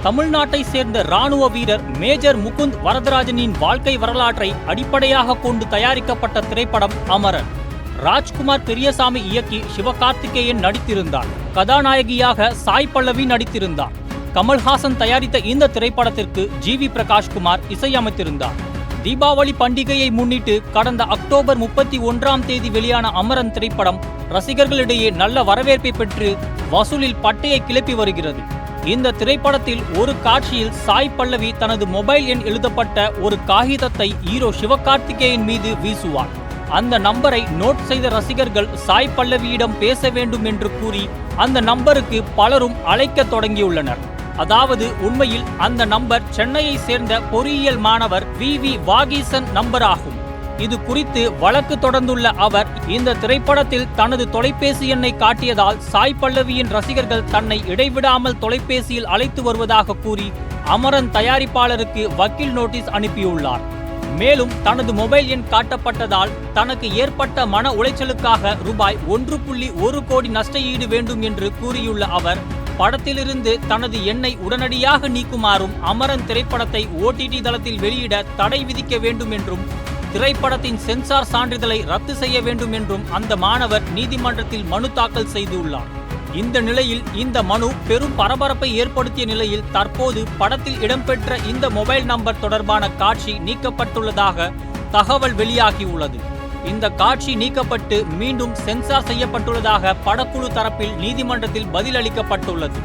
தமிழ்நாட்டை சேர்ந்த ராணுவ வீரர் மேஜர் முகுந்த் வரதராஜனின் வாழ்க்கை வரலாற்றை அடிப்படையாக கொண்டு தயாரிக்கப்பட்ட திரைப்படம் அமரன். ராஜ்குமார் பெரியசாமி இயக்கி சிவகார்த்திகேயன் நடித்திருந்தார். கதாநாயகியாக சாய் பல்லவி நடித்திருந்தார். கமல்ஹாசன் தயாரித்த இந்த திரைப்படத்திற்கு ஜி.வி. பிரகாஷ்குமார் இசையமைத்திருந்தார். தீபாவளி பண்டிகையை முன்னிட்டு கடந்த அக்டோபர் 31ஆம் தேதி வெளியான அமரன் திரைப்படம் ரசிகர்களிடையே நல்ல வரவேற்பை பெற்று வசூலில் பட்டையை கிளப்பி வருகிறது. இந்த திரைப்படத்தில் ஒரு காட்சியில் சாய் பல்லவி தனது மொபைல் எண் எழுதப்பட்ட ஒரு காகிதத்தை ஹீரோ சிவகார்த்திகேயன் மீது வீசுவார். அந்த நம்பரை நோட் செய்த ரசிகர்கள் சாய் பல்லவியிடம் பேச வேண்டும் என்று கூறி அந்த நம்பருக்கு பலரும் அழைக்க தொடங்கியுள்ளனர். அதாவது உண்மையில் அந்த நம்பர் சென்னையை சேர்ந்த பொறியியல் மாணவர் வி. வாகீசன் நம்பர் ஆகும். இது குறித்து வழக்கு தொடர்ந்துள்ள அவர் இந்த திரைப்படத்தில் தனது தொலைபேசி எண்ணை காட்டியதால் சாய் பல்லவியின் ரசிகர்கள் தன்னை இடைவிடாமல் தொலைபேசியில் அழைத்து வருவதாக கூறி அமரன் தயாரிப்பாளருக்கு வக்கீல் நோட்டீஸ் அனுப்பியுள்ளார். மேலும் தனது மொபைல் எண் காட்டப்பட்டதால் தனக்கு ஏற்பட்ட மன உளைச்சலுக்காக ரூபாய் 1.1 கோடி நஷ்ட ஈடு வேண்டும் என்று கூறியுள்ள அவர் படத்திலிருந்து தனது எண்ணை உடனடியாக நீக்குமாறும் அமரன் திரைப்படத்தை OTT தளத்தில் வெளியிட தடை விதிக்க வேண்டும் என்றும் திரைப்படத்தின் சென்சார் சான்றிதழை ரத்து செய்ய வேண்டும் என்றும் அந்த மாணவர் நீதிமன்றத்தில் மனு தாக்கல் செய்துள்ளார். இந்த நிலையில் இந்த மனு பெரும் பரபரப்பை ஏற்படுத்திய நிலையில் தற்போது படத்தில் இடம்பெற்ற இந்த மொபைல் நம்பர் தொடர்பான காட்சி நீக்கப்பட்டுள்ளதாக தகவல் வெளியாகியுள்ளது. இந்த காட்சி நீக்கப்பட்டு மீண்டும் சென்சார் செய்யப்பட்டுள்ளதாக படக்குழு தரப்பில் நீதிமன்றத்தில் பதிலளிக்கப்பட்டுள்ளது.